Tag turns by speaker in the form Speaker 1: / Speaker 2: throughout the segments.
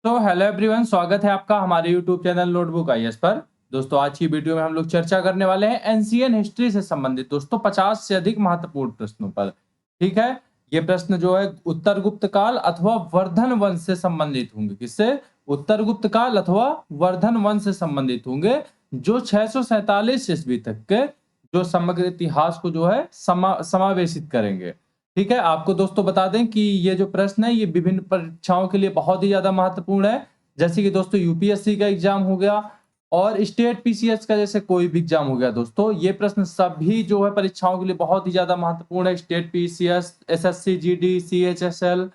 Speaker 1: तो hello everyone, स्वागत है आपका हमारे यूट्यूब चैनल नोटबुक आईएएस पर। दोस्तों आज की वीडियो में हम लोग चर्चा करने वाले हैं एंशियन हिस्ट्री से संबंधित दोस्तों 50 से अधिक महत्वपूर्ण प्रश्नों पर। ठीक है, ये प्रश्न जो है उत्तर गुप्त काल अथवा वर्धन वंश से संबंधित होंगे। किससे? उत्तर गुप्त काल अथवा वर्धन वंश से संबंधित होंगे, जो 647 ईस्वी तक के जो समग्र इतिहास को जो है समावेशित करेंगे। ठीक है, आपको दोस्तों बता दें कि ये जो प्रश्न है ये विभिन्न परीक्षाओं के लिए बहुत ही ज्यादा महत्वपूर्ण है। जैसे कि दोस्तों यूपीएससी का एग्जाम हो गया और स्टेट पीसीएस का जैसे कोई भी एग्जाम हो गया। दोस्तों ये प्रश्न सभी जो है परीक्षाओं के लिए बहुत ही ज्यादा महत्वपूर्ण है। State PCS, SSC GD, CHSL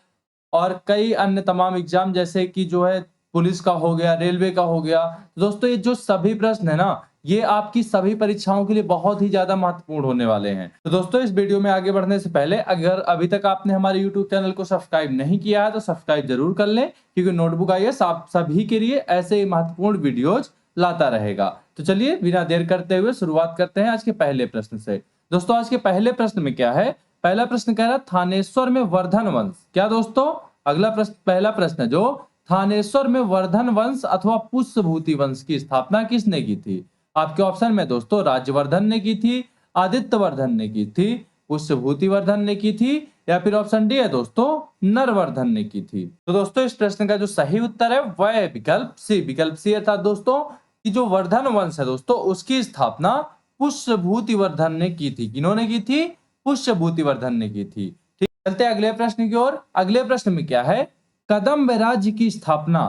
Speaker 1: और कई अन्य तमाम एग्जाम जैसे कि जो है पुलिस का हो गया, रेलवे का हो गया। तो दोस्तों ये जो सभी प्रश्न है ना, ये आपकी सभी परीक्षाओं के लिए बहुत ही ज्यादा महत्वपूर्ण होने वाले हैं। तो दोस्तों इस वीडियो में आगे बढ़ने से पहले अगर अभी तक आपने हमारे यूट्यूब चैनल को सब्सक्राइब नहीं किया है तो सब्सक्राइब जरूर कर लें, क्योंकि नोटबुक आईएएस आप सभी के लिए ऐसे ही महत्वपूर्ण वीडियोज लाता रहेगा। तो चलिए बिना देर करते हुए शुरुआत करते हैं आज के पहले प्रश्न से। दोस्तों आज के पहले प्रश्न में क्या है? पहला प्रश्न कह रहा है थानेश्वर में वर्धन वंश। क्या दोस्तों? अगला प्रश्न, पहला प्रश्न जो थानेश्वर में वर्धन वंश अथवा पुष्यभूति वंश की स्थापना किसने की थी? आपके ऑप्शन में दोस्तों राज्यवर्धन ने की थी, आदित्यवर्धन ने की थी, पुष्यभूतिवर्धन ने की थी, या फिर ऑप्शन डी है दोस्तों नरवर्धन ने की थी। तो दोस्तों इस प्रश्न का जो सही उत्तर है वह है विकल्प सी। विकल्प सी अर्थात दोस्तों कि जो वर्धन वंश है दोस्तों उसकी स्थापना पुष्यभूतिवर्धन ने की थी। किन्होंने की थी? पुष्यभूतिवर्धन ने की थी। ठीक, चलते हैं अगले प्रश्न की ओर। अगले प्रश्न में क्या है? कदम्ब राज्य की स्थापना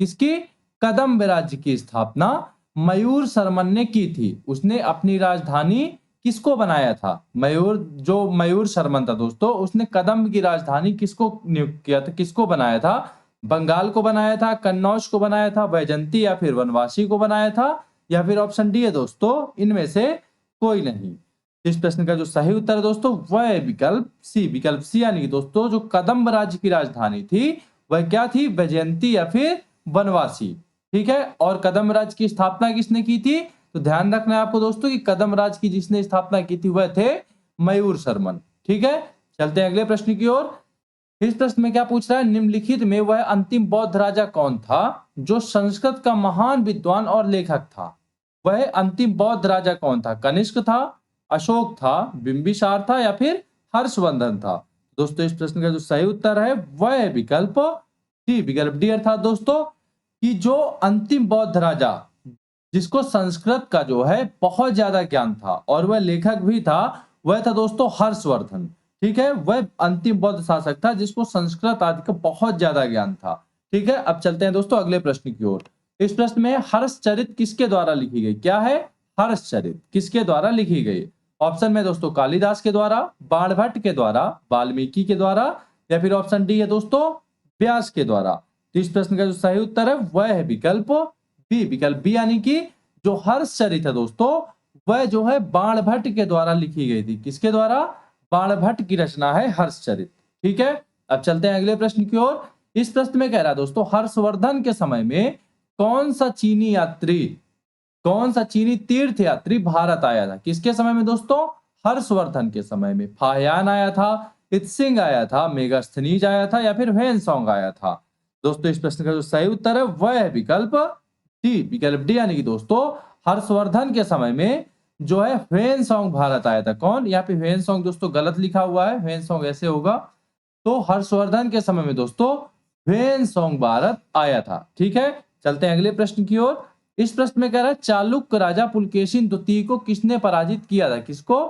Speaker 1: किसकी? कदम्ब राज्य की स्थापना मयूर शर्मन ने की थी। उसने अपनी राजधानी किसको बनाया था? मयूर शर्मन था दोस्तों, उसने कदम्ब की राजधानी किसको नियुक्त किया था, किसको बनाया था? बंगाल को बनाया था, कन्नौज को बनाया था, वैजंती या फिर वनवासी को बनाया था, या फिर ऑप्शन डी है दोस्तों इनमें से कोई नहीं। इस प्रश्न का जो सही उत्तर है दोस्तों वह है विकल्प सी। विकल्प सी यानी कि दोस्तों जो कदम्ब राज्य की राजधानी थी वह क्या थी? वैजयंती या फिर वनवासी। ठीक है, और कदम्ब राज्य की स्थापना किसने की थी? तो ध्यान रखना है आपको दोस्तों कि कदम्ब राज्य की जिसने स्थापना की थी वह थे मयूर शर्मन। ठीक है, चलते हैं अगले प्रश्न की ओर। इस प्रश्न में क्या पूछ रहा है? निम्नलिखित में वह अंतिम बौद्ध राजा कौन था जो संस्कृत का महान विद्वान और लेखक था? वह अंतिम बौद्ध राजा कौन था? कनिष्क था, अशोक था, बिंबिसार था, या फिर हर्षवर्धन था? दोस्तों इस प्रश्न का जो सही उत्तर है वह है विकल्प डी। विकल्प डी अर्थात दोस्तों कि जो अंतिम बौद्ध राजा जिसको संस्कृत का जो है बहुत ज्यादा ज्ञान था और वह लेखक भी था, वह था दोस्तों हर्षवर्धन। ठीक है, वह अंतिम बौद्ध शासक था जिसको संस्कृत आदि का बहुत ज्यादा ज्ञान था। ठीक है, अब चलते हैं दोस्तों अगले प्रश्न की ओर। इस प्रश्न में हर्षचरित किसके द्वारा लिखी गई? क्या है? हर्षचरित किसके द्वारा लिखी गई? ऑप्शन में दोस्तों कालिदास के द्वारा, बाणभट्ट के द्वारा, वाल्मीकि के द्वारा, या फिर ऑप्शन डी है दोस्तों व्यास के द्वारा। तो इस प्रश्न का जो सही उत्तर है वह है विकल्प बी। विकल्प बी यानी कि जो हर्षचरित है दोस्तों वह जो है बाणभट्ट के द्वारा लिखी गई थी। किसके द्वारा? बाणभट्ट की रचना है हर्षचरित। ठीक है, अब चलते हैं अगले प्रश्न की ओर। इस प्रश्न में कह रहा है दोस्तों हर्षवर्धन के समय में कौन सा चीनी यात्री, कौन सा चीनी तीर्थ यात्री भारत आया था? किसके समय में दोस्तों? हर्षवर्धन के समय में। फाहियान आया था, इत्सिंग आया था, मेगास्थनीज आया था, या फिर ह्वेनसोंग आया था? दोस्तों इस प्रश्न का जो सही उत्तर है वह है विकल्प डी। विकल्प डी यानी कि दोस्तों हर्षवर्धन के समय में जो है ह्वेनसोंग भारत आया था। कौन? यहाँ पे ह्वेनसोंग दोस्तों गलत लिखा हुआ है, ह्वेनसोंग ऐसे होगा। तो हर्षवर्धन के समय में दोस्तों ह्वेनसोंग भारत आया था। ठीक है, चलते हैं अगले प्रश्न की ओर। इस प्रश्न में कह रहा है चालुक्य राजा पुलकेशिन द्वितीय को किसने पराजित किया था? किसको?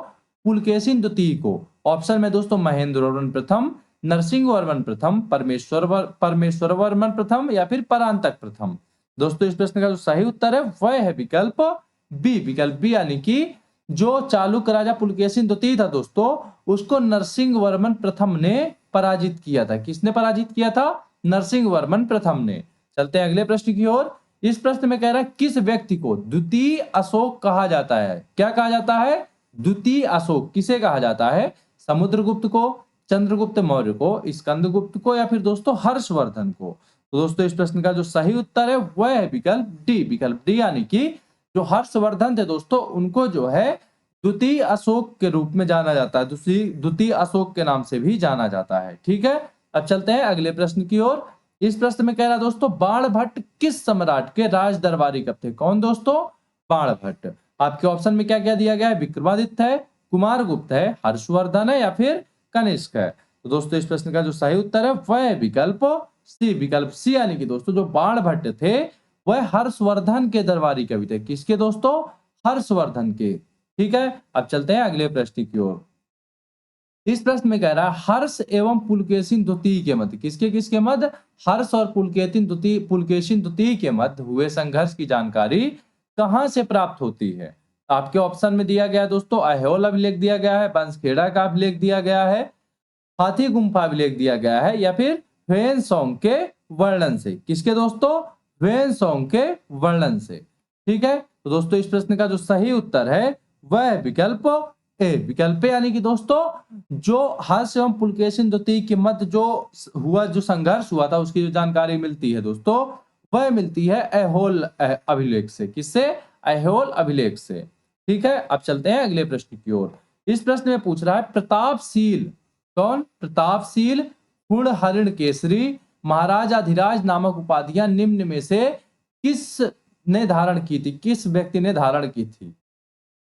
Speaker 1: पुलकेशिन द्वितीय को। ऑप्शन में दोस्तों महेंद्र वर्मन प्रथम, नरसिंह वर्मन प्रथम, परमेश्वर वर्मन प्रथम, या फिर परांतक प्रथम? दोस्तों इस प्रश्न का जो सही उत्तर है वह है विकल्प बी। विकल्प बी यानी कि जो चालुक्य राजा पुलकेशिन द्वितीय था दोस्तों उसको नरसिंह वर्मन प्रथम ने पराजित किया था। किसने पराजित किया था? नरसिंह वर्मन प्रथम ने। चलते हैं अगले प्रश्न की ओर। इस प्रश्न में कह रहा है किस व्यक्ति को द्वितीय अशोक कहा जाता है? क्या कहा जाता है? द्वितीय अशोक किसे कहा जाता है? समुद्रगुप्त को, चंद्रगुप्त मौर्य को, स्कंदगुप्त को, या फिर दोस्तों हर्षवर्धन को? तो दोस्तों इस प्रश्न का जो सही उत्तर है वह है विकल्प डी। विकल्प डी यानी कि जो हर्षवर्धन थे दोस्तों उनको जो है द्वितीय अशोक के रूप में जाना जाता है, द्वितीय अशोक के नाम से भी जाना जाता है। ठीक है, अब चलते हैं अगले प्रश्न की ओर। इस प्रश्न में कह रहा है दोस्तों बाणभट्ट किस सम्राट के राज दरबारी कब थे? कौन दोस्तों? बाणभट्ट। आपके ऑप्शन में क्या क्या दिया गया है? विक्रमादित्य है, कुमारगुप्त है, हर्षवर्धन है या फिर कनिष्क है। तो दोस्तों इस प्रश्न का जो सही उत्तर है वह है विकल्प सी। विकल्प सी यानी कि दोस्तों जो बाणभट्ट थे वह हर्षवर्धन के दरबारी कवि थे। किसके दोस्तों? हर्षवर्धन के। ठीक है, अब चलते हैं अगले प्रश्न की ओर। इस प्रश्न में कह रहा है हर्ष एवं पुलकेशिन द्वितीय के मध्य, किसके मध्य? हर्ष और पुलकेशिन द्वितीय के मध्य हुए संघर्ष की जानकारी कहां से प्राप्त होती है? आपके ऑप्शन में दिया गया है दोस्तों ऐहोल अभिलेख दिया गया है, बंसखेड़ा का अभिलेख दिया गया है, हाथी गुम्फा अभिलेख दिया गया है या फिर ह्वेनसोंग के वर्णन से। किसके दोस्तों? ह्वेनसोंग के वर्णन से। ठीक है, तो दोस्तों इस प्रश्न का जो सही उत्तर है वह है विकल्प ए। विकल्प ए यानी कि दोस्तों जो हर्ष एवं पुलकेशिन द्वितीय के मध्य जो संघर्ष हुआ था उसकी जो जानकारी मिलती है दोस्तों वह मिलती है ऐहोल अभिलेख से। किससे? ऐहोल अभिलेख से। ठीक है, अब चलते हैं अगले प्रश्न की ओर। इस प्रश्न में पूछ रहा है प्रतापशील, कौन? प्रतापशील हुण हरिण केसरी महाराजाधिराज नामक उपाधियां निम्न में से किस ने धारण की थी? किस व्यक्ति ने धारण की थी?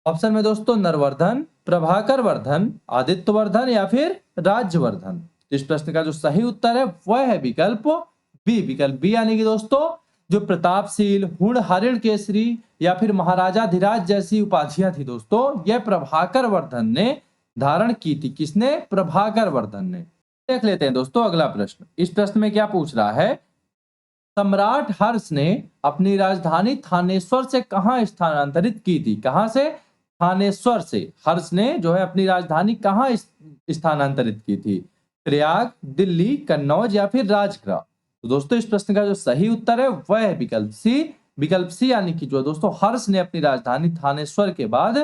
Speaker 1: ऑप्शन में दोस्तों नरवर्धन, प्रभाकर वर्धन, आदित्यवर्धन या फिर राज्यवर्धन। तो इस प्रश्न का जो सही उत्तर है वह है विकल्प बी। विकल्प बी यानी कि दोस्तों जो प्रतापशील, हुण हरिण केसरी या फिर महाराजाधिराज जैसी उपाधियां थी दोस्तों यह प्रभाकर वर्धन ने धारण की थी। किसने? प्रभाकर वर्धन ने। देख लेते हैं दोस्तों अगला प्रश्न। इस प्रश्न में क्या पूछ रहा है? सम्राट हर्ष ने अपनी राजधानी थानेश्वर से कहां स्थानांतरित की थी? कहां से? थानेश्वर से हर्ष ने जो है अपनी राजधानी कहां स्थानांतरित की थी? प्रयाग, दिल्ली, कन्नौज या फिर राजगृह। तो दोस्तों इस प्रश्न का जो सही उत्तर है वह है विकल्प सी। विकल्प सी यानी कि जो दोस्तों हर्ष ने अपनी राजधानी थानेश्वर के बाद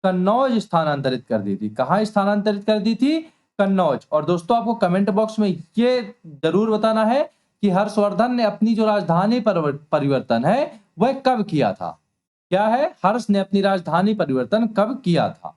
Speaker 1: कन्नौज स्थानांतरित कर दी थी। कहां स्थानांतरित कर दी थी? कन्नौज। और दोस्तों आपको कमेंट बॉक्स में ये जरूर बताना है कि हर्षवर्धन ने अपनी जो राजधानी परिवर्तन है वह कब किया था? क्या है? हर्ष ने अपनी राजधानी परिवर्तन कब किया था?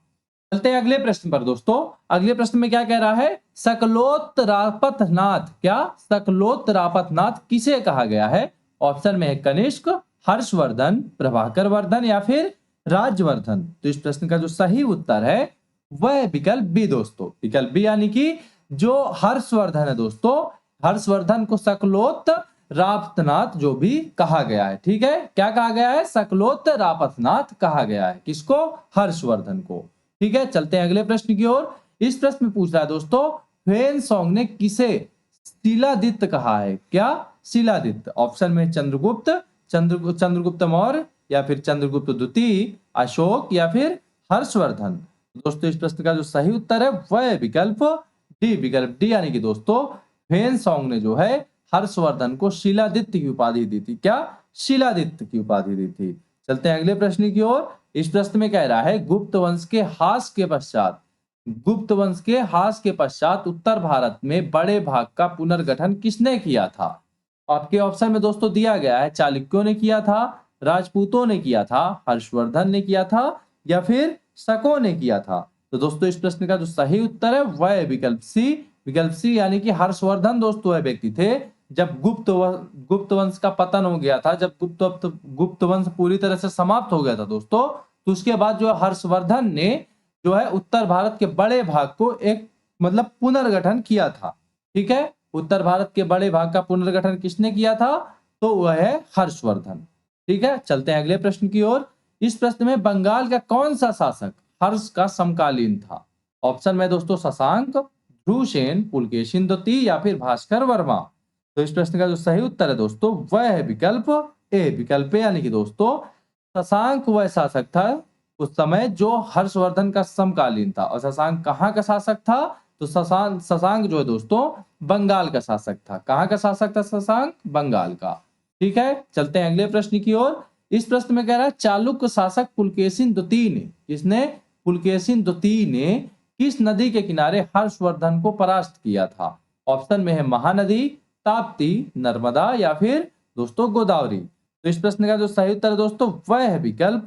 Speaker 1: चलते हैं अगले प्रश्न पर दोस्तों। अगले प्रश्न में क्या कह रहा है? सकलोतरापतनाथ, क्या? सकलोतरापतनाथ किसे कहा गया है? ऑप्शन में है कनिष्क, हर्षवर्धन, प्रभाकर वर्धन या फिर राज्यवर्धन। तो इस प्रश्न का जो सही उत्तर है वह विकल्प बी दोस्तों। विकल्प बी यानी कि जो हर्षवर्धन है दोस्तों, हर्षवर्धन को सकलोत रापतनाथ जो भी कहा गया है। ठीक है, क्या कहा गया है? सकलोत रापतनाथ कहा गया है। किसको? हर्षवर्धन को। ठीक है, चलते हैं अगले प्रश्न की ओर। इस प्रश्न में पूछ रहा है दोस्तों ह्वेनसोंग ने किसे शिलादित्य कहा है? क्या? शिलादित्य। ऑप्शन में चंद्रगुप्त, चंद्रगुप्त मौर्य या फिर चंद्रगुप्त द्वितीय, अशोक या फिर हर्षवर्धन। दोस्तों इस प्रश्न का जो सही उत्तर है वह है विकल्प डी। विकल्प डी यानी कि दोस्तों ह्वेनसोंग ने जो है हर्षवर्धन को शिलादित्य की उपाधि दी थी। क्या? शिलादित्य की उपाधि दी थी। चलते हैं अगले प्रश्न की ओर। इस प्रश्न में कह रहा है गुप्त वंश के ह्रास के पश्चात उत्तर भारत में बड़े भाग का पुनर्गठन किसने किया था? आपके ऑप्शन में दोस्तों दिया गया है चालुक्यों ने किया था, राजपूतों ने किया था, हर्षवर्धन ने किया था या फिर शकों ने किया था। तो दोस्तों इस प्रश्न का जो सही उत्तर है वह है विकल्प सी। विकल्प सी यानी कि हर्षवर्धन दोस्तों वह व्यक्ति थे जब गुप्त वंश का पतन हो गया था, जब गुप्त वंश पूरी तरह से समाप्त हो गया था दोस्तों, तो उसके बाद जो हर्षवर्धन ने जो है उत्तर भारत के बड़े भाग को एक मतलब पुनर्गठन किया था। ठीक है, उत्तर भारत के बड़े भाग का पुनर्गठन किसने किया था? तो वह है हर्षवर्धन। ठीक है, चलते हैं अगले प्रश्न की ओर। इस प्रश्न में बंगाल का कौन सा शासक हर्ष का समकालीन था? ऑप्शन में दोस्तों शशांक, ध्रुवसेन, पुलकेशिन द्वितीय या फिर भास्कर वर्मा। तो इस प्रश्न का जो सही उत्तर है दोस्तों वह है विकल्प ए। विकल्प ए यानी कि दोस्तों शशांक वह शासक था उस समय जो हर्षवर्धन का समकालीन था। और शशांक कहाँ का शासक था? तो शशांक जो है दोस्तों बंगाल का शासक था। कहाँ का शासक था शशांक? बंगाल का। ठीक है, चलते हैं अगले प्रश्न की ओर। इस प्रश्न में कह रहा है चालुक्य शासक पुलकेशिन द्वितीय ने, किसने? पुलकेशिन द्वितीय ने किस नदी के किनारे हर्षवर्धन को परास्त किया था? ऑप्शन में है महानदी, ताप्ती, नर्मदा या फिर दोस्तों गोदावरी। तो इस प्रश्न का जो सही उत्तर है दोस्तों वह है विकल्प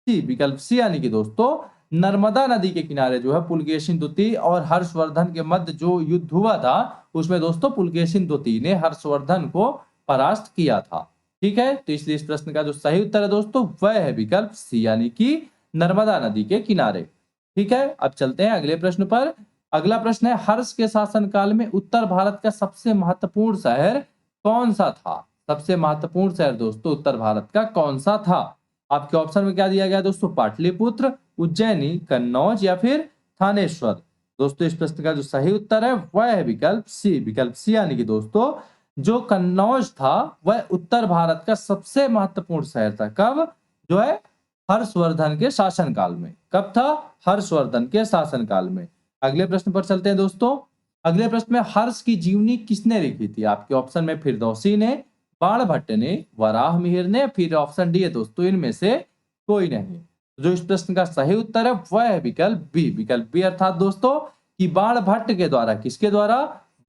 Speaker 1: सी। विकल्प सी यानी कि दोस्तों नर्मदा नदी के किनारे जो है पुलकेशिन द्वितीय और हर्षवर्धन के मध्य जो युद्ध हुआ था उसमें दोस्तों पुलकेशिन द्वितीय ने हर्षवर्धन को परास्त किया था। ठीक है, तो इसलिए इस प्रश्न का जो सही उत्तर है दोस्तों वह है विकल्प सी, यानी कि नर्मदा नदी के किनारे। ठीक है, अब चलते हैं अगले प्रश्न पर। अगला प्रश्न है, हर्ष के शासनकाल में उत्तर भारत का सबसे महत्वपूर्ण शहर कौन सा था? सबसे महत्वपूर्ण शहर दोस्तों उत्तर भारत का कौन सा था? आपके ऑप्शन में क्या दिया गया दोस्तों? पाटलिपुत्र, उज्जैनी, कन्नौज या फिर थानेश्वर। दोस्तों इस प्रश्न का जो सही उत्तर है वह है विकल्प सी, विकल्प सी, यानी कि दोस्तों जो कन्नौज था वह उत्तर भारत का सबसे महत्वपूर्ण शहर था। कब? जो है हर्षवर्धन के शासनकाल में। कब था? हर्षवर्धन के शासनकाल में। अगले प्रश्न पर चलते हैं दोस्तों। अगले प्रश्न में हर्ष की जीवनी किसने लिखी थी? आपके ऑप्शन में फिरदौसी ने, बाणभट्ट ने, वराहमिहिर ने, फिर ऑप्शन डी है दोस्तों इनमें से कोई नहीं। जो इस प्रश्न का सही उत्तर है वह है विकल्प बी, विकल्प बी, अर्थात दोस्तों कि बाणभट्ट के द्वारा, किसके द्वारा?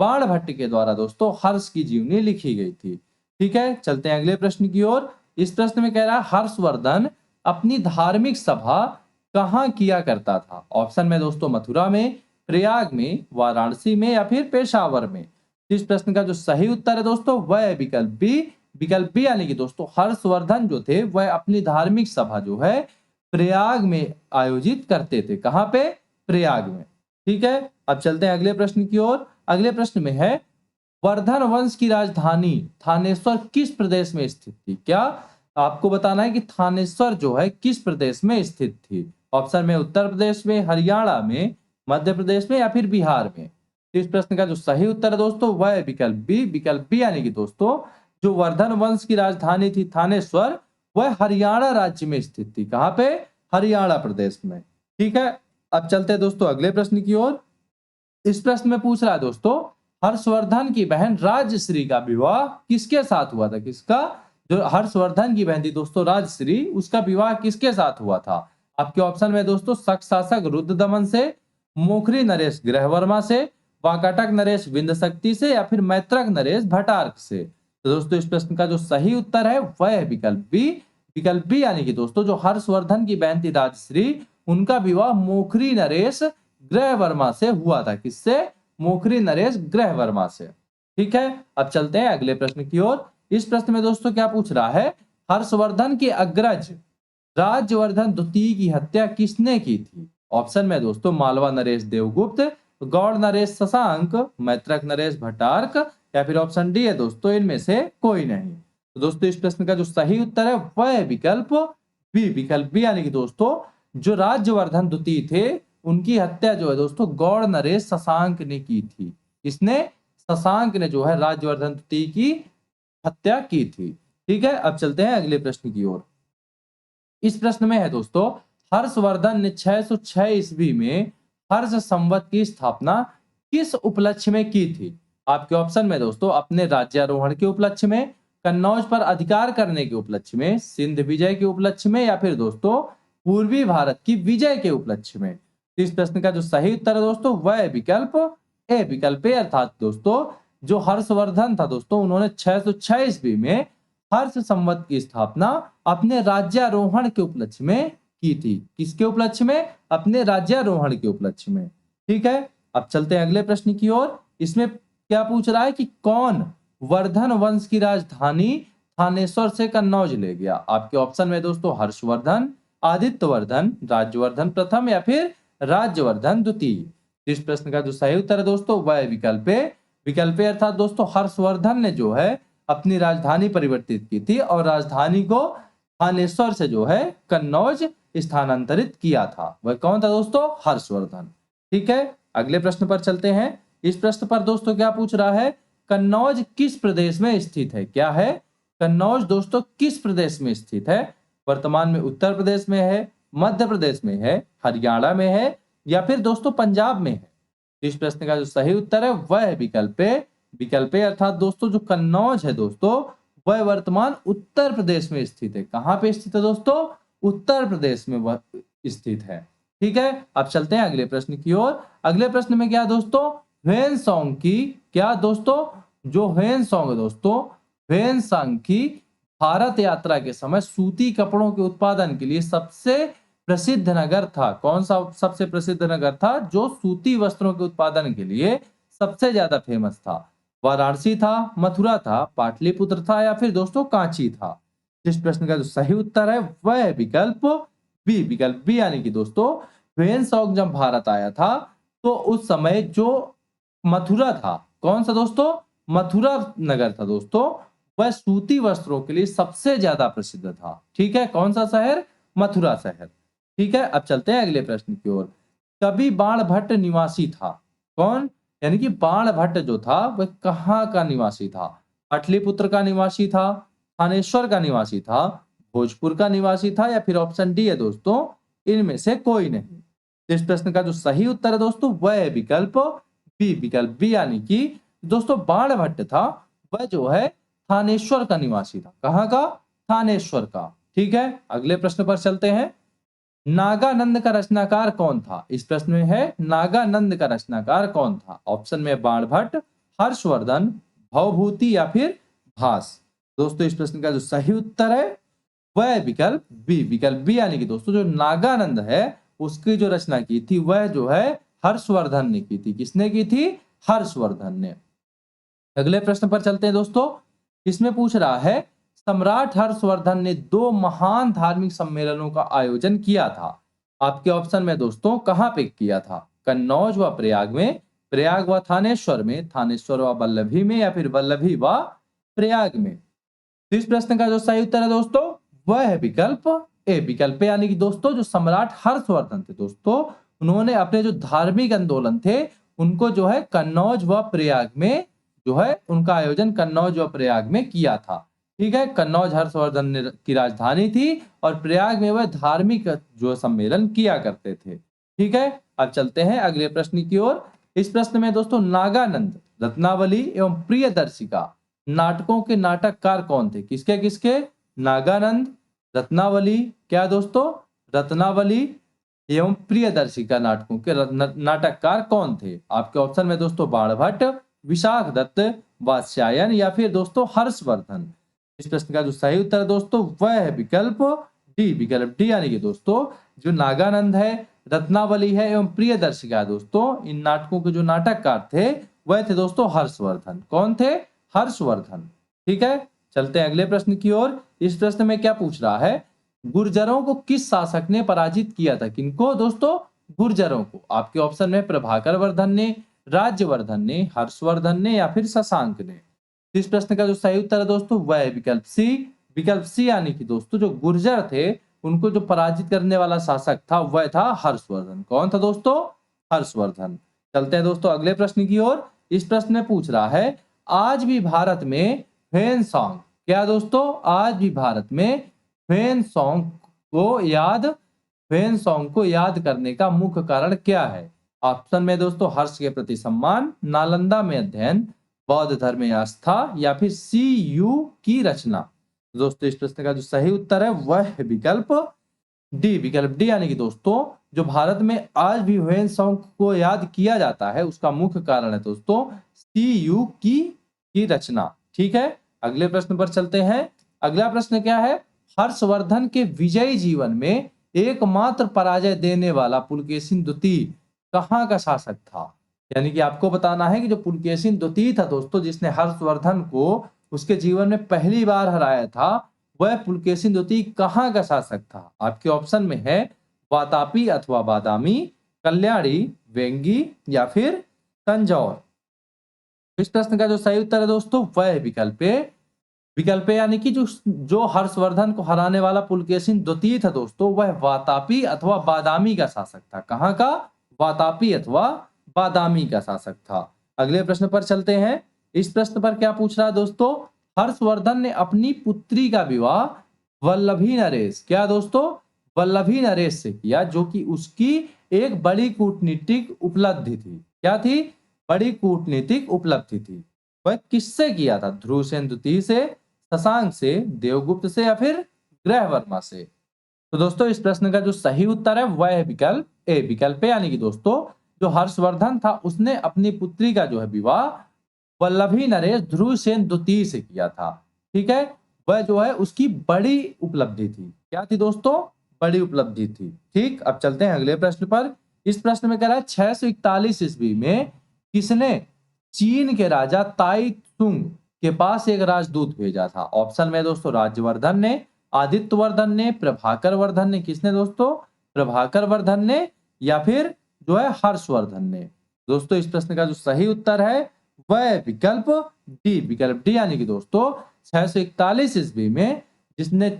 Speaker 1: बाणभट्ट के द्वारा दोस्तों हर्ष की जीवनी लिखी गई थी। ठीक है, चलते हैं अगले प्रश्न की ओर। इस प्रश्न में कह रहा है हर्षवर्धन अपनी धार्मिक सभा कहां किया करता था? ऑप्शन में दोस्तों मथुरा में, प्रयाग में, वाराणसी में या फिर पेशावर में। इस प्रश्न का जो सही उत्तर है दोस्तों वह है विकल्प बी, विकल्प बी, यानी कि दोस्तों हर्षवर्धन जो थे वह अपनी धार्मिक सभा जो है प्रयाग में आयोजित करते थे। कहां पे? प्रयाग में। ठीक है, अब चलते हैं अगले प्रश्न की ओर। अगले प्रश्न में है वर्धन वंश की राजधानी थानेश्वर किस प्रदेश में स्थित थी? क्या आपको बताना है कि थानेश्वर जो है किस प्रदेश में स्थित थी? ऑप्शन में उत्तर प्रदेश में, हरियाणा में, मध्य प्रदेश में या फिर बिहार में। इस प्रश्न का जो सही उत्तर है दोस्तों वह है विकल्प बी, विकल्प बी, यानी कि दोस्तों जो वर्धन वंश की राजधानी थी थानेश्वर वह हरियाणा राज्य में स्थित थी। कहां पे? हरियाणा प्रदेश में। ठीक है, अब चलते हैं दोस्तों अगले प्रश्न की ओर। इस प्रश्न में पूछ रहा है दोस्तों हर्षवर्धन की बहन राजश्री का विवाह किसके साथ हुआ था? किसका? जो हर्षवर्धन की बहन थी दोस्तों राजश्री, उसका विवाह किसके साथ हुआ था? आपके ऑप्शन में दोस्तों शक शासक रुद्रदमन से, मोखरी नरेश गृहवर्मा से, वाकाटक नरेश विंध्यशक्ति से या फिर मैत्रक नरेश भट्टार्क से। तो दोस्तों इस प्रश्न का जो सही उत्तर है वह है विकल्प बी, विकल्प बी, यानी कि दोस्तों जो हर्षवर्धन की बहन थी राजश्री उनका विवाह मोखरी नरेश गृहवर्मा से हुआ था। किससे? मोखरी नरेश गृहवर्मा से। ठीक है, अब चलते हैं अगले प्रश्न की ओर। इस प्रश्न में दोस्तों क्या पूछ रहा है? हर्षवर्धन के अग्रज राज्यवर्धन द्वितीय की हत्या किसने की थी? ऑप्शन में दोस्तों मालवा नरेश देवगुप्त, गौड़ नरेश शशांक, मैत्रक नरेश भट्टार्क या फिर ऑप्शन डी है दोस्तों इनमें से कोई नहीं। तो दोस्तों इस प्रश्न का जो सही उत्तर है वह है विकल्प बी, विकल्प बी, यानी कि दोस्तों जो राज्यवर्धन द्वितीय थे उनकी हत्या जो है दोस्तों गौड़ नरेश शशांक ने की थी। इसने शशांक ने जो है राज्यवर्धन द्वितीय की हत्या की थी। ठीक है, अब चलते हैं अगले प्रश्न की ओर। इस प्रश्न में है दोस्तों हर्षवर्धन ने 606 ईस्वी में हर्ष संवत की स्थापना किस उपलक्ष्य में की थी? आपके ऑप्शन में दोस्तों अपने राज्यारोहण के उपलक्ष्य में, कन्नौज पर अधिकार करने के उपलक्ष्य में, सिंध विजय के उपलक्ष्य में या फिर दोस्तों पूर्वी भारत की विजय के उपलक्ष्य में। इस प्रश्न का जो सही उत्तर है दोस्तों वह है विकल्प ए, विकल्प ए, अर्थात दोस्तों जो हर्षवर्धन था दोस्तों उन्होंने 606 ईस्वी में हर्ष संवत की स्थापना अपने राज्यारोहण के उपलक्ष्य में की थी। किसके उपलक्ष्य में? अपने राज्यारोहण के उपलक्ष्य में। ठीक है, अब चलते हैं अगले प्रश्न की ओर। इसमें क्या पूछ रहा है कि कौन वर्धन वंश की राजधानी थानेश्वर से कन्नौज ले गया? आपके ऑप्शन में दोस्तों हर्षवर्धन, आदित्यवर्धन, राज्यवर्धन प्रथम या फिर राज्यवर्धन द्वितीय। इस प्रश्न का जो सही उत्तर है दोस्तों वह है विकल्प ए, विकल्प ए, अर्थात दोस्तों हर्षवर्धन ने जो है अपनी राजधानी परिवर्तित की थी और राजधानी को थानेश्वर से जो है कन्नौज स्थानांतरित किया था। वह कौन था दोस्तों? हर्षवर्धन। ठीक है, अगले प्रश्न पर चलते हैं। इस प्रश्न पर दोस्तों क्या पूछ रहा है? कन्नौज किस प्रदेश में स्थित है? क्या है? कन्नौज दोस्तों किस प्रदेश में स्थित है? वर्तमान में उत्तर प्रदेश में है, मध्य प्रदेश में है, हरियाणा में है या फिर दोस्तों पंजाब में है। इस प्रश्न का जो सही उत्तर है वह है विकल्प ए, विकल्प ए, अर्थात दोस्तों जो कन्नौज है दोस्तों वह वर्तमान उत्तर प्रदेश में स्थित है। कहां पे स्थित है दोस्तों? उत्तर प्रदेश में वह स्थित है। ठीक है, अब चलते हैं अगले प्रश्न की ओर। अगले प्रश्न में क्या दोस्तों? ह्वेनसांग की, क्या दोस्तों? जो ह्वेनसांग है दोस्तों, ह्वेनसांग की भारत यात्रा के समय सूती कपड़ों के उत्पादन के लिए सबसे प्रसिद्ध नगर था? कौन सा सबसे प्रसिद्ध नगर था जो सूती वस्त्रों के उत्पादन के लिए सबसे ज्यादा फेमस था? वाराणसी था, मथुरा था, पाटलिपुत्र था या फिर दोस्तों कांची था? इस प्रश्न का जो सही उत्तर है वह है विकल्प बी यानी कि दोस्तों ह्वेन जब भारत आया था तो उस समय जो मथुरा था, कौन सा दोस्तों? मथुरा नगर था दोस्तों, वह सूती वस्त्रों के लिए सबसे ज्यादा प्रसिद्ध था। ठीक है, कौन सा शहर? मथुरा शहर। ठीक है, अब चलते हैं अगले प्रश्न की ओर। कवि बाणभट्ट निवासी था? कौन? यानी कि बाणभट्ट जो था वह कहाँ का निवासी था? पाटलिपुत्र का निवासी था, थानेश्वर का निवासी था, भोजपुर का निवासी था या फिर ऑप्शन डी है दोस्तों इनमें से कोई नहीं। तो इस प्रश्न का जो सही उत्तर है दोस्तों वह है विकल्प बी यानी कि दोस्तों बाणभट्ट था वह जो है थानेश्वर का निवासी था। कहाँ का? थानेश्वर का। ठीक है, अगले प्रश्न पर चलते हैं। नागानंद का रचनाकार कौन था? इस प्रश्न में है नागानंद का रचनाकार कौन था? ऑप्शन में बाणभट्ट, हर्षवर्धन, भवभूति या फिर भास। दोस्तों इस प्रश्न का जो सही उत्तर है वह है विकल्प बी यानी कि दोस्तों जो नागानंद है उसकी जो रचना की थी वह जो है हर्षवर्धन ने की थी। किसने की थी? हर्षवर्धन ने। अगले प्रश्न पर चलते हैं दोस्तों। इसमें पूछ रहा है सम्राट हर्षवर्धन ने 2 महान धार्मिक सम्मेलनों का आयोजन किया था। आपके ऑप्शन में दोस्तों कहां पे किया था? कन्नौज व प्रयाग में, प्रयाग व थानेश्वर में, थानेश्वर व वल्लभी में या फिर वल्लभी व प्रयाग में? तो इस प्रश्न का जो सही उत्तर है दोस्तों वह है विकल्प यानी कि दोस्तों जो सम्राट हर्षवर्धन थे दोस्तों उन्होंने अपने जो धार्मिक आंदोलन थे उनको जो है कन्नौज व प्रयाग में जो है उनका आयोजन कन्नौज व प्रयाग में किया था। ठीक है, कन्नौज हर्षवर्धन ने की राजधानी थी और प्रयाग में वह धार्मिक जो सम्मेलन किया करते थे। ठीक है, अब चलते हैं अगले प्रश्न की ओर। इस प्रश्न में दोस्तों नागानंद, रत्नावली एवं प्रियदर्शिका नाटकों के नाटककार कौन थे? किसके किसके? नागानंद, रत्नावली, क्या दोस्तों? रत्नावली एवं प्रियदर्शिका नाटकों के नाटककार कौन थे? आपके ऑप्शन में दोस्तों बाणभट्ट, विशाख दत्त, वात्स्यायन या फिर दोस्तों हर्षवर्धन। इस प्रश्न का जो सही उत्तर है दोस्तों वह है विकल्प डी यानी कि दोस्तों जो नागानंद है, रत्नावली है एवं प्रियदर्शिका है दोस्तों इन नाटकों के जो नाटककार थे वह थे दोस्तों हर्षवर्धन। कौन थे? हर्षवर्धन। ठीक है, चलते हैं अगले प्रश्न की ओर। इस प्रश्न में क्या पूछ रहा है? गुर्जरों को किस शासक ने पराजित किया था? किनको दोस्तों? गुर्जरों को। आपके ऑप्शन में प्रभाकर वर्धन ने, राज्यवर्धन ने, हर्षवर्धन ने या फिर शशांक ने? इस प्रश्न का जो सही उत्तर है दोस्तों वह है विकल्प सी यानी कि दोस्तों जो गुर्जर थे उनको जो पराजित करने वाला शासक था वह था हर्षवर्धन। कौन था दोस्तों? हर्षवर्धन। चलते हैं दोस्तों अगले प्रश्न की ओर। इस प्रश्न में पूछ रहा है आज भी भारत में ह्वेन सॉन्ग, क्या दोस्तों? आज भी भारत में ह्वेन सॉन्ग को याद करने का मुख्य कारण क्या है? ऑप्शन में दोस्तों हर्ष के प्रति सम्मान, नालंदा में अध्ययन, बौद्ध धर्म में आस्था या फिर CU की रचना। दोस्तों इस प्रश्न का जो सही उत्तर है वह है विकल्प डी यानी कि दोस्तों जो भारत में आज भी ह्वेन सॉन्ग को याद किया जाता है उसका मुख्य कारण है दोस्तों CU की रचना। ठीक है, अगले प्रश्न पर चलते हैं। अगला प्रश्न क्या है? हर्षवर्धन के विजयी जीवन में एकमात्र पराजय देने वाला पुलकेशिन द्वितीय कहाँ का शासक था? यानी कि आपको बताना है कि जो पुलकेशिन द्वितीय था दोस्तों जिसने हर्षवर्धन को उसके जीवन में पहली बार हराया था वह पुलकेशिन द्वितीय कहाँ का शासक था? आपके ऑप्शन में है वातापी अथवा बादामी, कल्याणी, वेंगी या फिर तंजौर। इस प्रश्न का जो सही उत्तर है दोस्तों वह है विकल्प यानी कि जो हर्षवर्धन को हराने वाला पुलकेशिन द्वितीय था दोस्तों वह वातापी अथवा बादामी का शासक था। कहाँ का? वातापी अथवा बादामी का शासक था। अगले प्रश्न पर चलते हैं। इस प्रश्न पर क्या पूछ रहा है दोस्तों? हर्षवर्धन ने अपनी पुत्री का विवाह वल्लभी नरेश, क्या दोस्तों? वल्लभी नरेश से किया जो कि उसकी एक बड़ी कूटनीतिक उपलब्धि थी। क्या थी? बड़ी कूटनीतिक उपलब्धि थी। वह किससे किया था? ध्रुवसेन द्वितीय से, शशांक से, देवगुप्त से या फिर ग्रहवर्मा से? तो दोस्तों इस प्रश्न का जो सही उत्तर है वह है विकल्प यानी कि दोस्तों जो हर्षवर्धन था उसने अपनी पुत्री का जो है विवाह वल्लभी नरेश ध्रुवसेन द्वितीय से किया था। ठीक है, वह जो है उसकी बड़ी उपलब्धि थी। क्या थी दोस्तों? बड़ी उपलब्धि थी। ठीक, अब चलते हैं अगले प्रश्न पर। इस प्रश्न में कह रहा है 641 ईस्वी में किसने चीन के राजा ताई तुंग के पास एक राजदूत भेजा था? ऑप्शन में दोस्तों राज्यवर्धन ने, आदित्य वर्धन ने, प्रभाकर वर्धन ने। किसने दोस्तों? प्रभाकर वर्धन ने या फिर जो है हर्षवर्धन ने। दोस्तों इस प्रश्न का जो सही उत्तर है वह विकल्प डी, विकल्प डी, यानी कि दोस्तों 641 ईस्वी में जिसने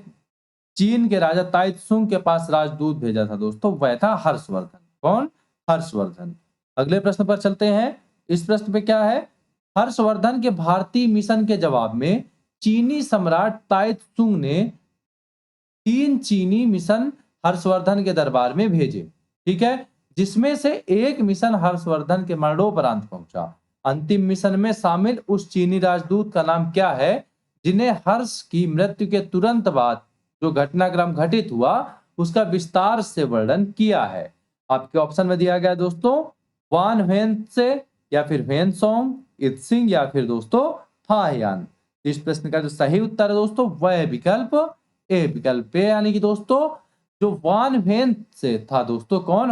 Speaker 1: चीन के राजा ताइत्सुंग के पास राजदूत भेजा था दोस्तों वह था हर्षवर्धन। कौन? हर्षवर्धन। अगले प्रश्न पर चलते हैं। इस प्रश्न पे क्या है? हर्षवर्धन के भारतीय मिशन के जवाब में चीनी सम्राट ताइत्सुंग ने 3 चीनी मिशन हर्षवर्धन के दरबार में भेजे, ठीक है, जिसमें से एक मिशन हर्षवर्धन के मरणोपरांत पहुंचा। अंतिम मिशन में शामिल उस चीनी राजदूत का नाम क्या है जिन्हें हर्ष की मृत्यु के तुरंत बाद जो घटनाक्रम घटित हुआ उसका विस्तार से वर्णन किया है? आपके ऑप्शन में दिया गया दोस्तों वान वेन से या फिर वेनसोंग, इत्सिंग या फिर दोस्तों फाहियान। इस प्रश्न का जो सही उत्तर है दोस्तों वह विकल्प ए, विकल्प ए, यानी कि दोस्तों जो वान वेन से था दोस्तों, कौन?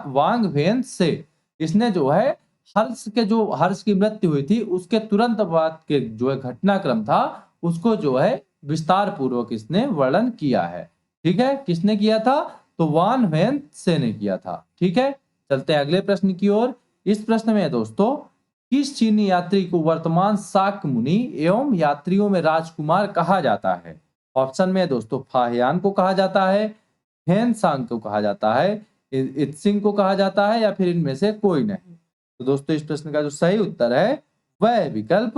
Speaker 1: वांग वेन से। इसने जो है हर्ष की मृत्यु हुई थी उसके तुरंत बाद के जो है घटनाक्रम था उसको जो है विस्तार पूर्वक इसने वर्णन किया है। ठीक है, किसने किया था? तो वान वेन से ने किया था। ठीक है, चलते हैं अगले प्रश्न की ओर। इस प्रश्न में दोस्तों किस चीनी यात्री को वर्तमान शाक्य मुनि एवं यात्रियों में राजकुमार कहा जाता है? ऑप्शन में दोस्तों फाहियान को कहा जाता है, हेन सांग को कहा जाता है, इत्सिंग को कहा जाता है या फिर इनमें से कोई नहीं। तो दोस्तों इस प्रश्न का जो सही उत्तर है वह विकल्प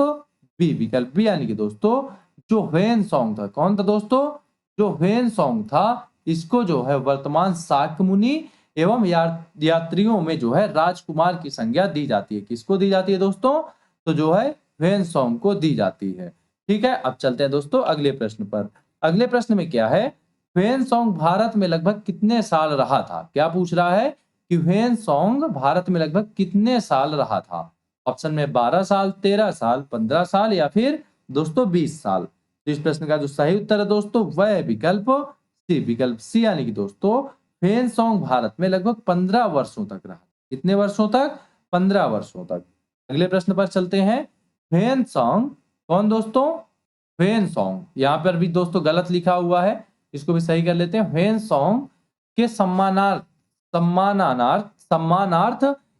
Speaker 1: बी, विकल्प बी, यानी कि दोस्तों जो वेन सॉन्ग था। कौन था दोस्तों? जो वेन सॉन्ग था इसको जो है वर्तमान शाक्य मुनि एवं यात्रियों में जो है राजकुमार की संज्ञा दी जाती है। किसको दी जाती है दोस्तों? तो जो है वेन सॉन्ग को दी जाती है। ठीक है, अब चलते हैं दोस्तों अगले प्रश्न पर। अगले प्रश्न में क्या है? वेन सॉन्ग भारत में लगभग कितने साल रहा था? क्या पूछ रहा है कि वेन सॉन्ग भारत में लगभग कितने साल रहा था? ऑप्शन में 12 साल, 13 साल, 15 साल या फिर दोस्तों 20 साल। तो इस प्रश्न का जो सही उत्तर है दोस्तों वह विकल्प सी, विकल्प सी, यानी कि दोस्तों वेन सॉन्ग भारत में लगभग 15 वर्षों तक रहा। कितने वर्षों तक? 15 वर्षों तक। अगले प्रश्न पर चलते हैं। वेन सॉन्ग कौन दोस्तों? वेन सॉन्ग यहाँ पर भी दोस्तों गलत लिखा हुआ है, इसको भी सही कर लेते हैं। वेन सॉन्ग के सम्मानार्थ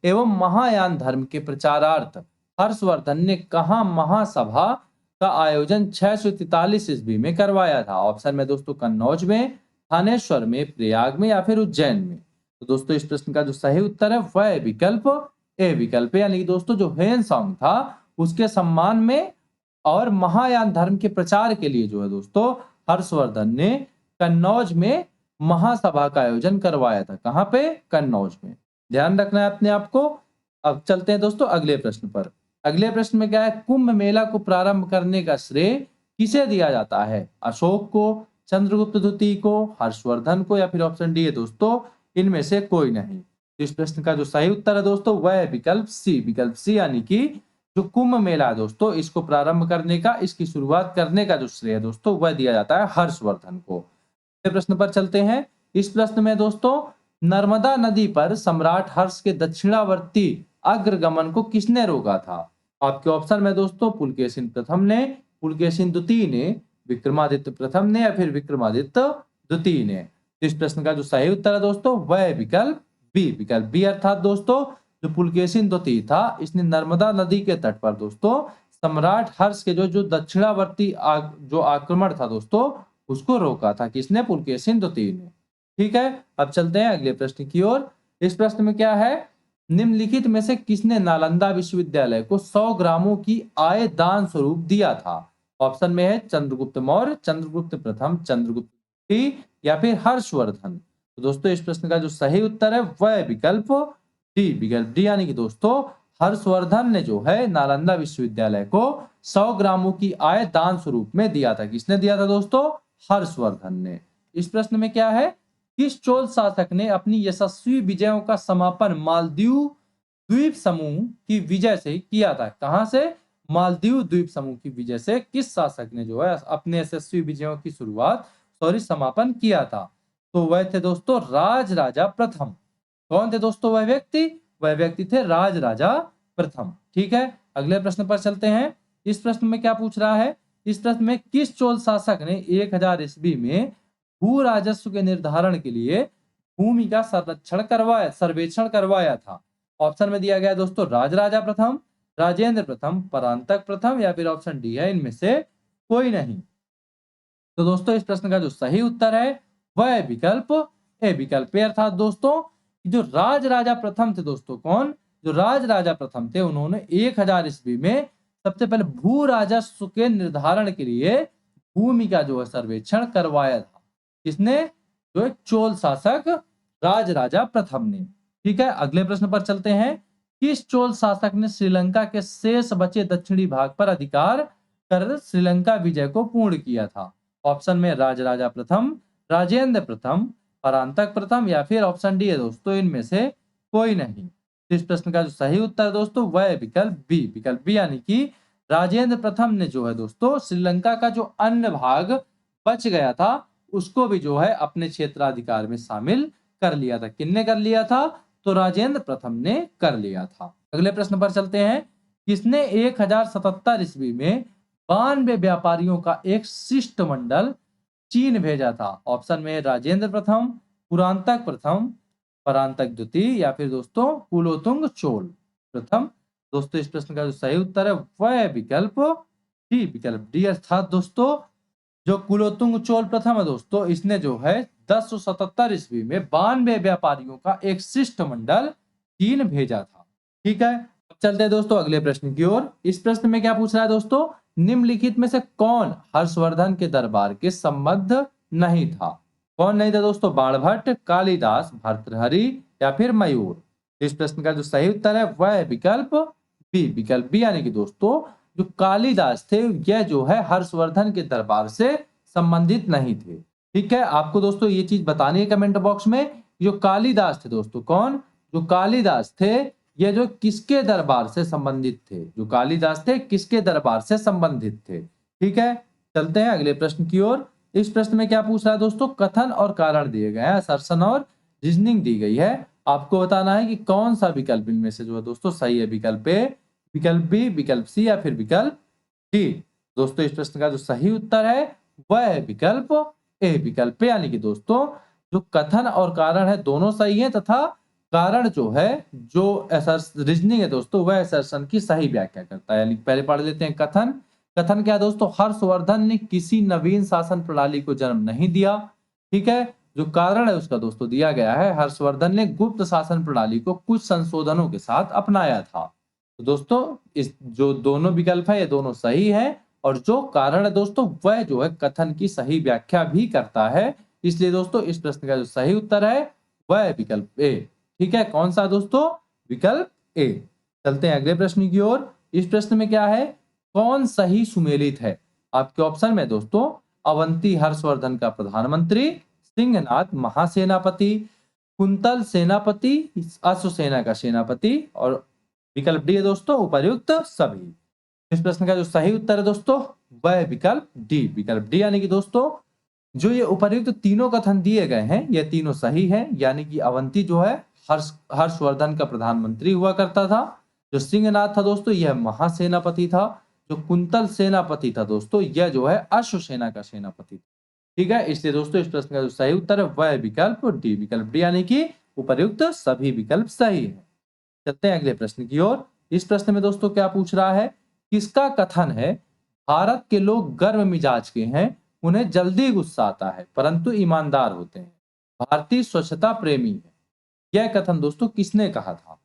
Speaker 1: एवं महायान धर्म के प्रचारार्थ हर्षवर्धन ने कहा महासभा का आयोजन 643 ईस्वी में करवाया था? ऑप्शन में दोस्तों कन्नौज में, थानेश्वर में, प्रयाग में या फिर उज्जैन में। तो दोस्तों इस प्रश्न का जो सही उत्तर है वह विकल्प ए, विकल्प, यानी कि दोस्तों जो वेन सॉन्ग था उसके सम्मान में और महायान धर्म के प्रचार के लिए जो है दोस्तों हर्षवर्धन ने कन्नौज में महासभा का आयोजन करवाया था। कहां पे? कन्नौज में। ध्यान रखना है अपने आप को। अब चलते हैं दोस्तों अगले प्रश्न पर। अगले प्रश्न में क्या है? कुंभ मेला को प्रारंभ करने का श्रेय किसे दिया जाता है? अशोक को, चंद्रगुप्त द्वितीय को, हर्षवर्धन को या फिर ऑप्शन डी है दोस्तों इनमें से कोई नहीं। तो इस प्रश्न का जो सही उत्तर है दोस्तों वह है विकल्प सी, विकल्प सी, यानी कि जो कुंभ मेला है दोस्तों इसको प्रारंभ करने का, इसकी शुरुआत करने का जो श्रेय है दोस्तों वह दिया जाता है हर्षवर्धन को। अगले प्रश्न पर चलते हैं। इस प्रश्न में दोस्तों नर्मदा नदी पर सम्राट हर्ष के दक्षिणावर्ती अग्रगमन को किसने रोका था? आपके ऑप्शन में दोस्तों पुलकेशिन प्रथम ने, पुलकेशिन द्वितीय ने, विक्रमादित्य प्रथम ने या फिर विक्रमादित्य द्वितीय ने। इस प्रश्न का जो सही उत्तर है दोस्तों वह विकल्प बी, विकल्प बी, अर्थात दोस्तों जो पुलकेशिन द्वितीय था इसने नर्मदा नदी के तट पर दोस्तों सम्राट हर्ष के जो दक्षिणावर्ती जो आक्रमण था दोस्तों उसको रोका था। किसने? पुलकेशिन द्वितीय ने। ठीक है, अब चलते हैं अगले प्रश्न की ओर। इस प्रश्न में क्या है? निम्नलिखित में से किसने नालंदा विश्वविद्यालय को 100 ग्रामों की आय दान स्वरूप दिया था? ऑप्शन में है चंद्रगुप्त मौर्य, चंद्रगुप्त प्रथम, चंद्रगुप्त द्वितीय या फिर हर्षवर्धन। तो दोस्तों इस प्रश्न का जो सही उत्तर है वह विकल्प डी, विकल्प डी, यानी कि दोस्तों हर्षवर्धन ने जो है नालंदा विश्वविद्यालय को 100 ग्रामों की आय दान स्वरूप में दिया था। किसने दिया था दोस्तों? हर्षवर्धन ने। इस प्रश्न में क्या है? किस चोल शासक ने अपनी यशस्वी विजयों का समापन मालदीव द्वीप समूह की विजय से किया था? कहां से? मालदीव द्वीप समूह की विजय से किस शासक ने जो है अपने यशस्वी विजयों की समापन किया था? तो वह थे दोस्तों राजराजा प्रथम। कौन थे दोस्तों वह व्यक्ति? वह व्यक्ति थे राजराजा प्रथम। ठीक है, अगले प्रश्न पर चलते हैं। इस प्रश्न में क्या पूछ रहा है? इस प्रश्न में किस चोल शासक ने 1000 ईस्वी में भू राजस्व के निर्धारण के लिए भूमि का सर्वेक्षण करवाया था? ऑप्शन में दिया गया दोस्तों राजराजा प्रथम, राजेंद्र प्रथम, परांतक प्रथम या फिर ऑप्शन डी है इनमें से कोई नहीं। तो दोस्तों इस प्रश्न का जो सही उत्तर है वह विकल्प ए, विकल्प ए। अर्थात दोस्तों जो राजराजा प्रथम थे दोस्तों, कौन? जो राजराजा प्रथम थे उन्होंने 1000 ईस्वी में सबसे पहले भू राजस्व के निर्धारण के लिए भूमि का जो है सर्वेक्षण करवाया था। किसने? जो एक चोल शासक राजराजा प्रथम ने। ठीक है, अगले प्रश्न पर चलते हैं। किस चोल शासक ने श्रीलंका के शेष बचे दक्षिणी भाग पर अधिकार कर श्रीलंका विजय को पूर्ण किया था? ऑप्शन में राजराजा प्रथम, राजेंद्र प्रथम, परांतक प्रथम या फिर ऑप्शन डी है दोस्तों इनमें से कोई नहीं। तो इस प्रश्न का जो सही उत्तर दोस्तों वह है विकल्प बी, विकल्प बी, यानी कि राजेंद्र प्रथम ने जो है दोस्तों श्रीलंका का जो अन्य भाग बच गया था उसको भी जो है अपने क्षेत्राधिकार में शामिल कर लिया था। किसने कर लिया था? तो राजेंद्र प्रथम ने कर लिया था। अगले प्रश्न पर चलते हैं। किसने 1077 ईस्वी में 92 व्यापारियों का एक शिष्टमंडल चीन भेजा था? ऑप्शन में राजेंद्र प्रथम, पुरांतक प्रथम, परांतक द्वितीय या फिर दोस्तों कुलोतुंग चोल प्रथम। दोस्तों इस प्रश्न का जो सही उत्तर है वह है विकल्प डी, विकल्प डी। अर्थात दोस्तों जो कुलोतुंग चोल प्रथम है दोस्तों, इसने जो है 1077 ईस्वी में 92 व्यापारियों का एक शिष्टमंडल चीन भेजा था। ठीक है, अब चलते हैं दोस्तों अगले प्रश्न की ओर। इस प्रश्न में क्या पूछ रहा है दोस्तों? निम्नलिखित में से कौन हर्षवर्धन के दरबार के संबद्ध नहीं था? कौन नहीं था दोस्तों? बाणभट्ट, कालिदास, भर्तृहरि या फिर मयूर। इस प्रश्न का जो सही उत्तर है वह है विकल्प बी, विकल्प बी, यानी कि दोस्तों जो कालिदास थे यह जो है हर्षवर्धन के दरबार से संबंधित नहीं थे। ठीक है, आपको दोस्तों ये चीज बतानी है कमेंट बॉक्स में। जो कालिदास थे दोस्तों, कौन? जो कालिदास थे ये जो किसके दरबार से संबंधित थे? जो कालिदास थे किसके दरबार से संबंधित थे? ठीक है, चलते हैं अगले प्रश्न की ओर। इस प्रश्न में क्या पूछ रहा है दोस्तों? कथन और कारण दिए गए हैं, असर्शन और रीजनिंग दी गई है। आपको बताना है कि कौन सा विकल्प इनमें से जो है दोस्तों सही है। विकल्प ए, विकल्प बी, विकल्प सी या फिर विकल्प डी। दोस्तों इस प्रश्न का जो सही उत्तर है वह है विकल्प ए, विकल्प ए, यानी कि दोस्तों जो कथन और कारण है दोनों सही है तथा कारण जो है जो रीजनिंग है दोस्तों वह असर्शन की सही व्याख्या करता है। यानी पहले पढ़ लेते हैं कथन। कथन क्या है दोस्तों? हर्षवर्धन ने किसी नवीन शासन प्रणाली को जन्म नहीं दिया। ठीक है, जो कारण है उसका दोस्तों दिया गया है हर्षवर्धन ने गुप्त शासन प्रणाली को कुछ संशोधनों के साथ अपनाया था। तो दोस्तों इस जो दोनों विकल्प है ये दोनों सही है और जो कारण है दोस्तों वह जो है कथन की सही व्याख्या भी करता है। इसलिए दोस्तों इस प्रश्न का जो सही उत्तर है वह है विकल्प ए। ठीक है, कौन सा दोस्तों? विकल्प ए। चलते हैं अगले प्रश्न की ओर। इस प्रश्न में क्या है? कौन सही सुमेलित है? आपके ऑप्शन में दोस्तों अवंती हर्षवर्धन का प्रधानमंत्री, सिंहनाथ महासेनापति, कुंतल सेनापति, अश्वसेना का सेनापति और विकल्प डी है दोस्तों उपर्युक्त सभी। इस प्रश्न का जो सही उत्तर है दोस्तों वह है विकल्प डी, विकल्प डी, यानी कि दोस्तों जो ये उपर्युक्त तीनों कथन दिए गए हैं ये तीनों सही हैं। यानी कि अवंती जो है हर्षवर्धन का प्रधानमंत्री हुआ करता था। जो सिंहनाथ था दोस्तों यह महासेनापति था। जो कुंतल सेनापति था दोस्तों यह जो है अश्वसेना का सेनापति था। ठीक है, इसलिए दोस्तों इस प्रश्न का जो सही उत्तर है वह है विकल्प डी, विकल्प डी, यानी कि उपर्युक्त सभी विकल्प सही है। चलते हैं अगले प्रश्न की ओर। इस प्रश्न में दोस्तों क्या पूछ रहा है? किसका कथन है भारत के लोग गर्म मिजाज के हैं, उन्हें जल्दी गुस्सा आता है परंतु ईमानदार होते हैं, भारतीय स्वच्छता प्रेमी है। यह कथन दोस्तों किसने कहा था?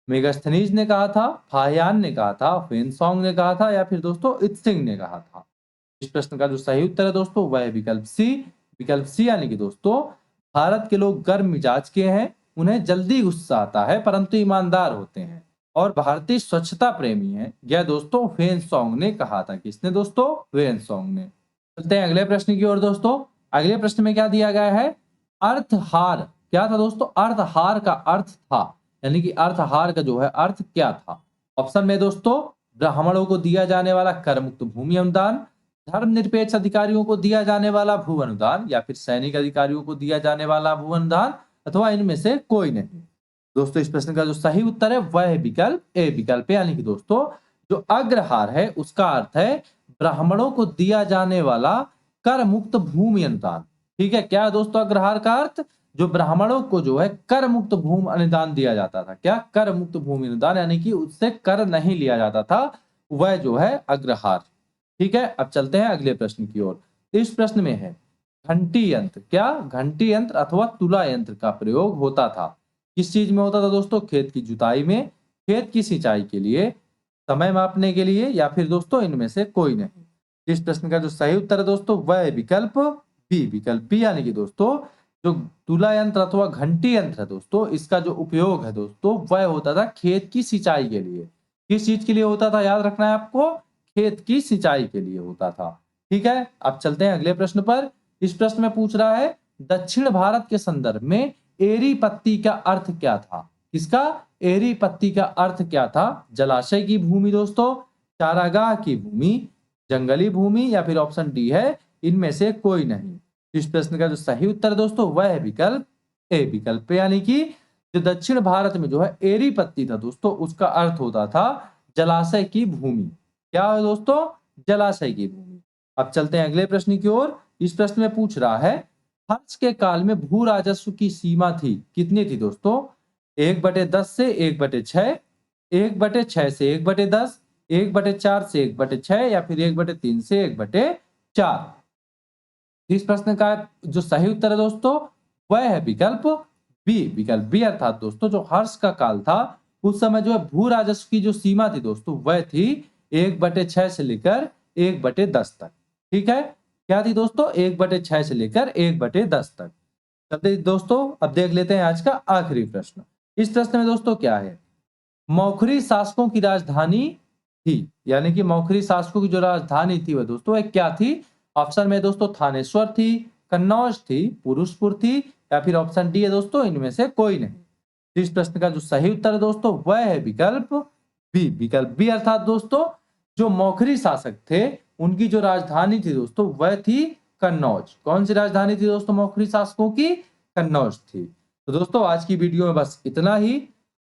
Speaker 1: मेगास्थनीज ने कहा था, फाहियान ने कहा था, फेनसोंग ने कहा था या फिर दोस्तों इत्सिंग ने कहा था। इस प्रश्न का जो सही उत्तर है दोस्तों वह है विकल्प सी, विकल्प सी, यानी कि दोस्तों भारत के लोग गर्म मिजाज के हैं, उन्हें जल्दी गुस्सा आता है परंतु ईमानदार होते हैं और भारतीय स्वच्छता प्रेमी है। यह दोस्तों फेनसोंग ने कहा था। किसने दोस्तों? फेनसोंग ने। चलते हैं अगले प्रश्न की ओर दोस्तों। अगले प्रश्न में क्या दिया गया है? अर्थहार क्या था दोस्तों? अर्थहार का अर्थ था, यानी कि अर्थहार का जो है अर्थ क्या था? ऑप्शन में दोस्तों ब्राह्मणों को दिया जाने वाला कर मुक्त भूमि अनुदान, धर्मनिरपेक्ष अधिकारियों को दिया जाने वाला भू अनुदान या फिर सैनिक अधिकारियों को दिया जाने वाला भू अनुदान अथवा इनमें से कोई नहीं। दोस्तों इस प्रश्न का जो सही उत्तर है वह है विकल्प ए विकल्प, यानी कि दोस्तों जो अग्रहार है उसका अर्थ है ब्राह्मणों को दिया जाने वाला कर मुक्त भूमि अनुदान। ठीक है, क्या है दोस्तों अग्रहार का अर्थ? जो ब्राह्मणों को जो है कर मुक्त भूमि अनुदान दिया जाता था। क्या? कर मुक्त भूमि अनुदान, यानी कि उससे कर नहीं लिया जाता था, वह जो है अग्रहार। ठीक है, अब चलते हैं अगले प्रश्न की ओर। इस प्रश्न में है घंटी यंत्र, क्या घंटी यंत्र अथवा तुला यंत्र का प्रयोग होता था? किस चीज में होता था दोस्तों? खेत की जुताई में, खेत की सिंचाई के लिए, समय मापने के लिए, या फिर दोस्तों इनमें से कोई नहीं। इस प्रश्न का जो सही उत्तर है दोस्तों वह है विकल्प बी विकल्प बी, यानी कि दोस्तों जो तुला यंत्र अथवा घंटी यंत्र है दोस्तों, इसका जो उपयोग है दोस्तों वह होता था खेत की सिंचाई के लिए। किस चीज के लिए होता था? याद रखना है आपको, खेत की सिंचाई के लिए होता था। ठीक है, अब चलते हैं अगले प्रश्न पर। इस प्रश्न में पूछ रहा है दक्षिण भारत के संदर्भ में एरी पत्ती का अर्थ क्या था? किसका? एरी पत्ती का अर्थ क्या था? जलाशय की भूमि दोस्तों, चारागाह की भूमि, जंगली भूमि, या फिर ऑप्शन डी है इनमें से कोई नहीं। इस प्रश्न का जो सही उत्तर है दोस्तों वह है विकल्प ए विकल्प, यानी कि जो दक्षिण भारत में जो है एरी पत्ती था दोस्तों उसका अर्थ होता था जलाशय की भूमि। क्या है दोस्तों? जलाशय की भूमि। अब चलते हैं अगले प्रश्न की ओर। इस प्रश्न में पूछ रहा है हर्ष के काल में भू राजस्व की सीमा थी, कितनी थी दोस्तों? 1/10 से 1/6, 1/6 से 1/10, 1/4 से 1/6, या फिर 1/3 से 1/4। इस प्रश्न का जो सही उत्तर है दोस्तों वह है विकल्प विकल्प बी, अर्थात दोस्तों जो हर्ष का काल था उस समय जो है भू राजस्व की जो सीमा थी दोस्तों वह थी 1/6 से लेकर 1/10 तक। ठीक है, क्या थी दोस्तों? 1/6 से लेकर 1/10 तक। चलते दोस्तों अब देख लेते हैं आज का आखिरी प्रश्न। इस प्रश्न में दोस्तों क्या है, मौखरी शासकों की राजधानी थी, यानी कि मौखरी शासकों की जो राजधानी थी वह दोस्तों एक क्या थी? ऑप्शन में दोस्तों थानेश्वर थी, कन्नौज थी, पुरुषपुर थी, या फिर ऑप्शन डी है दोस्तों इनमें से कोई नहीं। इस प्रश्न का जो सही उत्तर है दोस्तों वह है विकल्प विकल्प बी, अर्थात दोस्तों जो मौखरी शासक थे उनकी जो राजधानी थी दोस्तों वह थी कन्नौज। कौन सी राजधानी थी दोस्तों मौखरी शासकों की? कन्नौज थी। तो दोस्तों आज की वीडियो में बस इतना ही।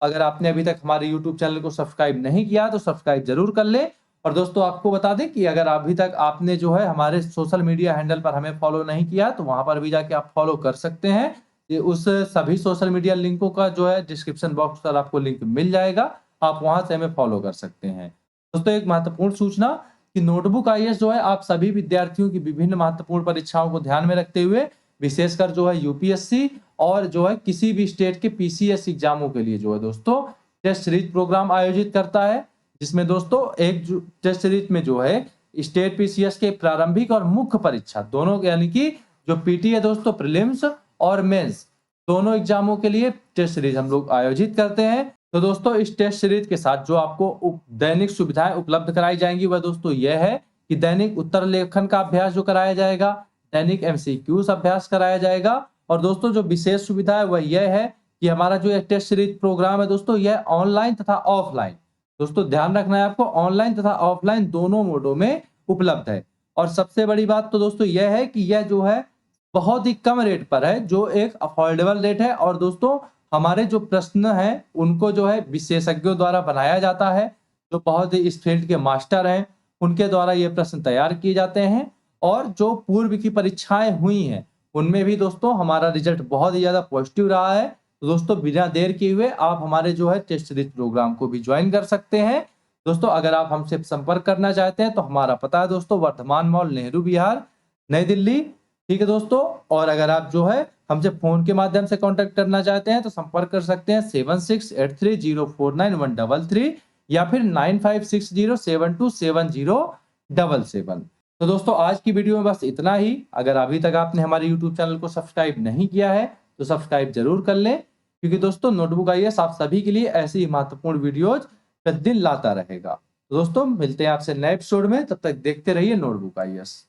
Speaker 1: अगर आपने अभी तक हमारे YouTube चैनल को सब्सक्राइब नहीं किया तो सब्सक्राइब जरूर कर ले। और दोस्तों आपको बता दें कि अगर अभी तक आपने जो है हमारे सोशल मीडिया हैंडल पर हमें फॉलो नहीं किया तो वहां पर भी जाके आप फॉलो कर सकते हैं। ये उस सभी सोशल मीडिया लिंकों का जो है डिस्क्रिप्शन बॉक्स पर आपको लिंक मिल जाएगा, आप वहां से हमें फॉलो कर सकते हैं। दोस्तों एक महत्वपूर्ण सूचना कि नोटबुक आईएएस जो है आप सभी विद्यार्थियों की विभिन्न महत्वपूर्ण परीक्षाओं को ध्यान में रखते हुए विशेषकर जो है यूपीएससी और जो है किसी भी स्टेट के पीसीएस एग्जामों के लिए जो है दोस्तों टेस्ट सीरीज प्रोग्राम आयोजित करता है, जिसमें दोस्तों एक टेस्ट सीरीज में जो है स्टेट पीसीएस के प्रारंभिक और मुख्य परीक्षा दोनों, यानी कि जो पीटी है दोस्तों प्रीलिम्स और मेंस दोनों एग्जामों के लिए टेस्ट सीरीज हम लोग आयोजित करते हैं। तो दोस्तों इस टेस्ट सीरीज के साथ जो आपको दैनिक सुविधाएं उपलब्ध कराई जाएंगी वह दोस्तों यह है कि दैनिक उत्तर लेखन का अभ्यास जो कराया जाएगा, दैनिक एमसीक्यूज अभ्यास कराया जाएगा, और दोस्तों जो विशेष सुविधा है वह यह है कि हमारा जो टेस्ट सीरीज प्रोग्राम है दोस्तों यह ऑनलाइन तथा ऑफलाइन, दोस्तों ध्यान रखना है आपको, ऑनलाइन तथा ऑफलाइन दोनों मोडों में उपलब्ध है। और सबसे बड़ी बात तो दोस्तों यह है कि यह जो है बहुत ही कम रेट पर है, जो एक अफोर्डेबल रेट है। और दोस्तों हमारे जो प्रश्न हैं उनको जो है विशेषज्ञों द्वारा बनाया जाता है, जो बहुत ही इस फील्ड के मास्टर हैं उनके द्वारा ये प्रश्न तैयार किए जाते हैं। और जो पूर्व की परीक्षाएं हुई हैं उनमें भी दोस्तों हमारा रिजल्ट बहुत ही ज्यादा पॉजिटिव रहा है। तो दोस्तों बिना देर किए हुए आप हमारे जो है टेस्ट सीरीज प्रोग्राम को भी ज्वाइन कर सकते हैं। दोस्तों अगर आप हमसे संपर्क करना चाहते हैं तो हमारा पता है दोस्तों वर्धमान मॉल, नेहरू विहार, नई दिल्ली। ठीक है दोस्तों, और अगर आप जो है हमसे फोन के माध्यम से कांटेक्ट करना चाहते हैं तो संपर्क कर सकते हैं 7683049133 या फिर 9560727077। तो दोस्तों आज की वीडियो में बस इतना ही। अगर अभी तक आपने हमारे YouTube चैनल को सब्सक्राइब नहीं किया है तो सब्सक्राइब जरूर कर लें, क्योंकि दोस्तों नोटबुक आईएएस आप सभी के लिए ऐसी ही महत्वपूर्ण वीडियोज प्रतिदिन लाता रहेगा। तो दोस्तों मिलते हैं आपसे नए एपिसोड में, तब तक देखते रहिए नोटबुक आईएएस।